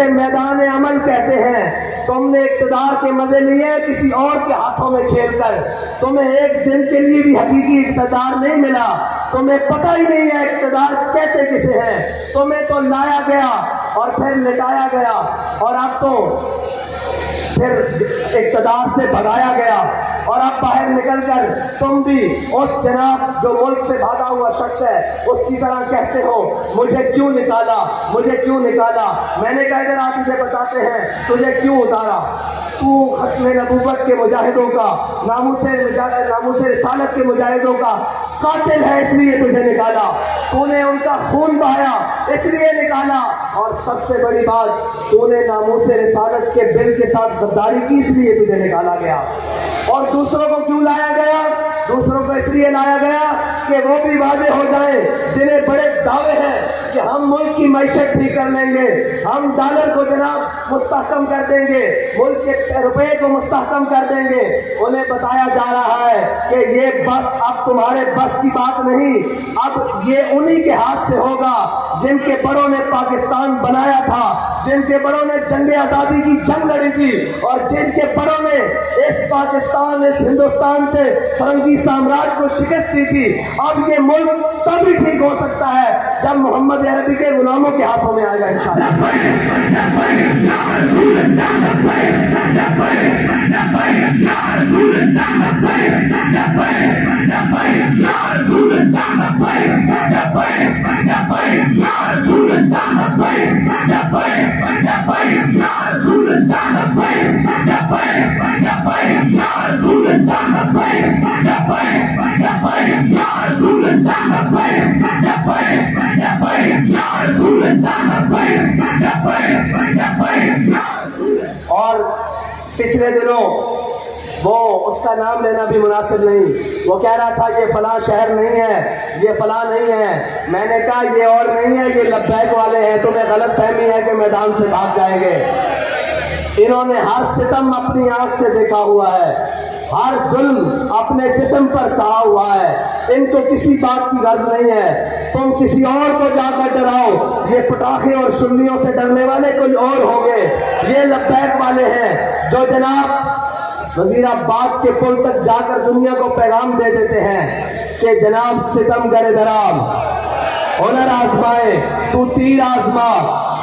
میدان عمل کہتے ہیں۔ تم نے اقتدار کے مزے لیے کسی اور کے ہاتھوں میں کھیل کر، تمہیں ایک دن کے لیے بھی حقیقی اقتدار نہیں ملا، تمہیں پتہ ہی نہیں ہے اقتدار کہتے کسے ہیں، تمہیں تو لایا گیا اور پھر لٹایا گیا، اور اب تو پھر اقتدار سے بھگایا گیا، اور اب باہر نکل کر تم بھی اس جناب جو ملک سے بھاگا ہوا شخص ہے اس کی طرح کہتے ہو مجھے کیوں نکالا، مجھے کیوں نکالا۔ میں نے کہا ادھر آپ مجھے بتاتے ہیں تجھے کیوں اتارا؟ تو ختم نبوت کے مجاہدوں کا، ناموس رسالت کے مجاہدوں کا قاتل ہے، اس لیے تجھے نکالا، تو نے ان کا خون بہایا اس لیے نکالا، اور سب سے بڑی بات تو نے ناموس رسالت کے بل کے ساتھ غداری کی اس لیے تجھے نکالا گیا۔ اور دوسروں کو کیوں لایا گیا؟ دوسروں کو اس لیے لایا گیا کہ وہ بھی واضح ہو جائیں جنہیں بڑے دعوے ہیں کہ ہم ملک کی معیشت ٹھیک کر لیں گے، ہم ڈالر کو جناب مستحکم کر دیں گے، ملک کے روپے کو مستحکم کر دیں گے۔ انہیں بتایا جا رہا ہے کہ یہ بس اب تمہارے بس کی بات نہیں، اب یہ انہی کے ہاتھ سے ہوگا جن کے بڑوں نے پاکستان بنایا تھا، جن کے بڑوں نے جنگ آزادی کی جنگ لڑی تھی، اور جن کے بڑوں نے اس پاکستان، اس ہندوستان سے فرنگی سامراج کو شکست دی تھی۔ اب یہ ملک تب ہی ٹھیک ہو سکتا ہے جب محمد عربی کے غلاموں کے ہاتھوں میں آئے گا انشاءاللہ۔ اور پچھلے دنوں وہ اس کا نام لینا بھی مناسب نہیں، وہ کہہ رہا تھا یہ فلاں شہر نہیں ہے، یہ فلاں نہیں ہے۔ میں نے کہا یہ اور نہیں ہے، یہ لبیک والے ہیں، تمہیں غلط فہمی ہے کہ میدان سے بھاگ جائیں گے۔ انہوں نے ہر ستم اپنی آنکھ سے دیکھا ہوا ہے، ہر ظلم اپنے جسم پر سہا ہوا ہے، ان کو کسی بات کی غرض نہیں ہے۔ تم کسی اور کو جا کر ڈراؤ، یہ پٹاخے اور شلیوں سے ڈرنے والے کوئی اور ہوں گے۔ یہ لبیک والے ہیں جو جناب وزیر آباد کے پل تک جا کر دنیا کو پیغام دے دیتے ہیں کہ جناب ستم گر درام، ہنر آزمائے، تو تیر آزما،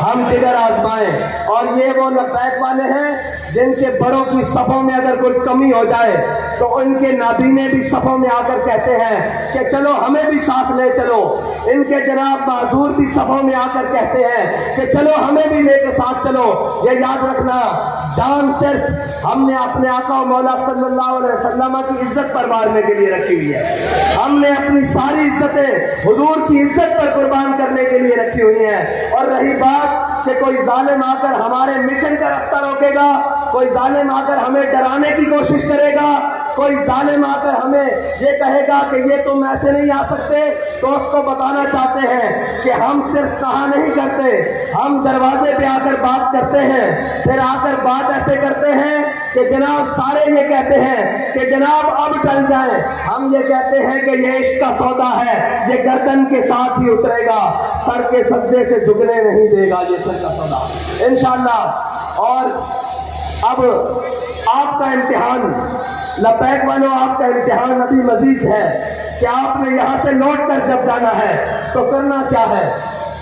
ہم جگر آزمائیں۔ اور یہ وہ لبیک والے ہیں جن کے بڑوں کی صفوں میں اگر کوئی کمی ہو جائے تو ان کے نابینے بھی صفوں میں آ کر کہتے ہیں کہ چلو ہمیں بھی ساتھ لے چلو۔ ان کے جناب معذور بھی صفوں میں آ کر کہتے ہیں کہ چلو ہمیں بھی لے کے ساتھ چلو۔ یہ یاد رکھنا، جان صرف ہم نے اپنے آقا و مولا صلی اللہ علیہ وسلم کی عزت پر مارنے کے لیے رکھی ہوئی ہے، ہم نے اپنی ساری عزتیں حضور کی عزت پر قربان کرنے کے لیے رکھی ہوئی ہیں۔ اور رہی بات کہ کوئی ظالم آ کر ہمارے مشن کا راستہ روکے گا، کوئی ظالم آ کر ہمیں ڈرانے کی کوشش کرے گا، کوئی ظالم آ کر ہمیں یہ کہے گا کہ یہ تم ایسے نہیں آ سکتے، تو اس کو بتانا چاہتے ہیں کہ ہم صرف کہا نہیں کرتے، ہم دروازے پہ آ کر بات کرتے ہیں، پھر آ کر بات ایسے کرتے ہیں کہ جناب سارے یہ کہتے ہیں کہ جناب اب ٹل جائیں۔ ہم یہ کہتے ہیں کہ یہ عشق کا سودا ہے، یہ گردن کے ساتھ ہی اترے گا، سر کے سجدے سے جھکنے نہیں دے گا یہ سر کا سودا انشاءاللہ۔ اور اب آپ کا امتحان، لبیک والوں، آپ کا امتحان ابھی مزید ہے کہ آپ نے یہاں سے لوٹ کر جب جانا ہے تو کرنا کیا ہے،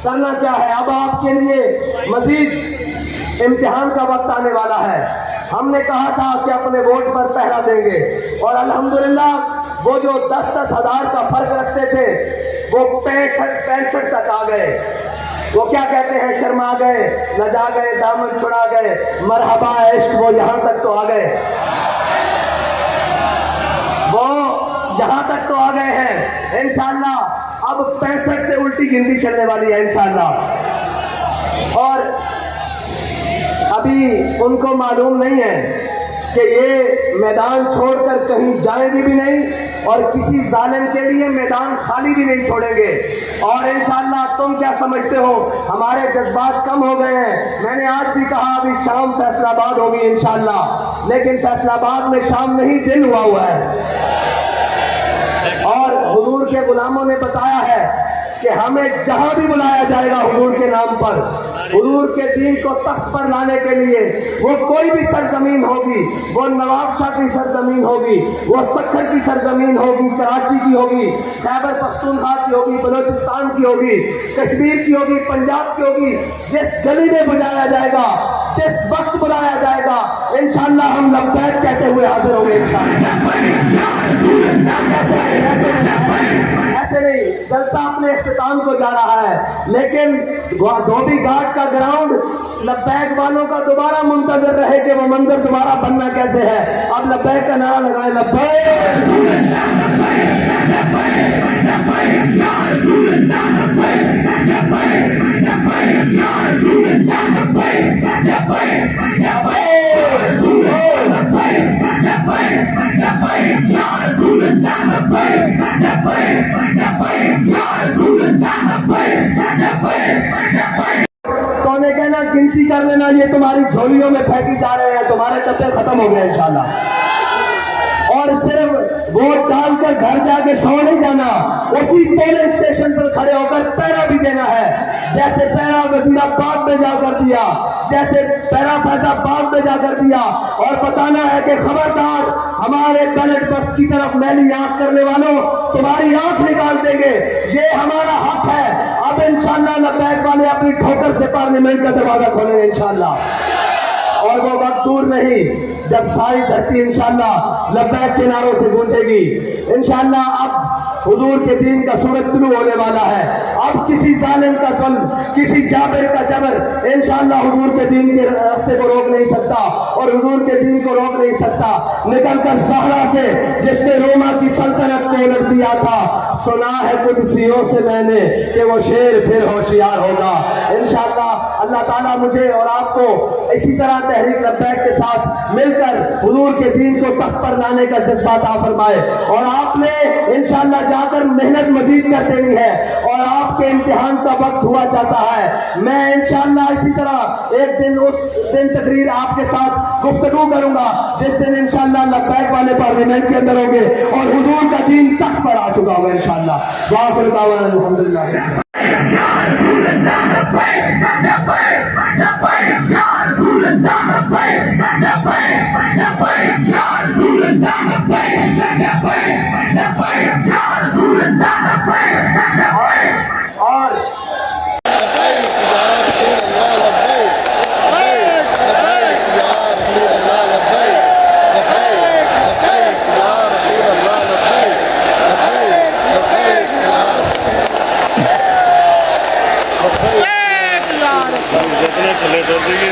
کرنا کیا ہے۔ اب آپ کے لیے مزید امتحان کا وقت آنے والا ہے۔ ہم نے کہا تھا کہ اپنے ووٹ پر پہرا دیں گے، اور الحمدللہ وہ جو 10-10 ہزار کا فرق رکھتے تھے وہ 65 تک آ گئے۔ وہ کیا کہتے ہیں، شرما گئے، لجا گئے، دامن چھڑا گئے، مرحبا عشق، وہ یہاں تک تو آ گئے، وہ یہاں تک تو آ گئے ہیں انشاءاللہ۔ اب 65 سے الٹی گنتی چلنے والی ہے انشاءاللہ۔ اور ابھی ان کو معلوم نہیں ہے کہ یہ میدان چھوڑ کر کہیں جائیں گے بھی نہیں، اور کسی ظالم کے لیے میدان خالی بھی نہیں چھوڑیں گے۔ اور انشاءاللہ تم کیا سمجھتے ہو، ہمارے جذبات کم ہو گئے ہیں۔ میں نے آج بھی کہا ابھی شام فیصل آباد ہوگی انشاءاللہ، لیکن فیصل آباد میں شام نہیں دن ہوا ہے۔ اور حضور کے غلاموں نے بتایا ہے کہ ہمیں جہاں بھی بلایا جائے گا حضور کے نام پر حضور کے دین کو تخت پر لانے کے لیے وہ کوئی بھی سرزمین ہوگی، وہ نواب شاہ کی سرزمین ہوگی، وہ سکھر کی سرزمین ہوگی، کراچی کی ہوگی، خیبر پختونخوا کی ہوگی، بلوچستان کی ہوگی، کشمیر کی ہوگی، پنجاب کی ہوگی، جس گلی میں بجایا جائے گا، جس وقت بلایا جائے گا، انشاءاللہ ہم لبیک کہتے ہوئے حاضر ہوں گے انشاءاللہ۔ ایسے نہیں جلسہ اپنے اختتام کو جا رہا ہے، لیکن دھوبی گھاٹ کا گراؤنڈ لبیک والوں کا دوبارہ منتظر رہے کہ وہ منظر دوبارہ بننا کیسے ہے۔ اب لبیک کا نعرہ لگائیں، تو نے کہنا گنتی کر لینا، یہ تمہاری جھولیوں میں پھینکی جا رہے ہیں، تمہارے ڈبے ختم ہو گئے انشاءاللہ۔ اور صرف ووٹ ڈال کر گھر جا کے سو نہیں جانا، اسی پولنگ اسٹیشن پر کھڑے ہو کر پہرا بھی دینا ہے، جیسے پہرا وزیر آباد میں جا کر دیا، جیسے پہرا فیض آباد میں جا کر دیا، اور بتانا ہے کہ خبردار ہمارے بیلٹ باکس کی طرف میلی آنکھ کرنے والوں، تمہاری آنکھ نکال دیں گے، یہ ہمارا حق ہے۔ اب انشاءاللہ لبیک والے اپنی ٹھوکر سے پارلیمنٹ کا دروازہ کھولیں گے انشاءاللہ، اور وہ وقت دور نہیں جب ساری دھرتی انشاءاللہ لبیک کے نعروں سے گونجے گی انشاءاللہ۔ اب حضور کے دین کا سورج طلوع ہونے والا ہے، اب کسی ظالم کا ظلم، کسی جابر کا جبر انشاءاللہ حضور کے دین کے راستے کو روک نہیں سکتا، اور حضور کے دین کو روک نہیں سکتا۔ نکل کر صحرا سے جس نے روما کی سلطنت کو الٹ دیا تھا، سنا ہے قدسیوں سے میں نے کہ وہ شیر پھر ہوشیار ہوگا انشاءاللہ۔ اللہ تعالیٰ مجھے اور آپ کو اسی طرح تحریک لبیک کے ساتھ مل کر حضور کے دین کو تخت پر لانے کا جذبہ عطا فرمائے، اور آپ نے انشاءاللہ جا کر محنت مزید کر دینی ہے، اور آپ کے امتحان کا وقت ہوا چاہتا ہے۔ میں انشاءاللہ اسی طرح ایک دن اس دن تقریر آپ کے ساتھ گفتگو کروں گا جس دن انشاءاللہ لبیک والے پارلیمنٹ کے اندر ہوں گے اور حضور کا دین تخت پر آ چکا ہوگا انشاءاللہ۔ وآخر دعوانا الحمدللہ۔ اور چلے تو دیکھیے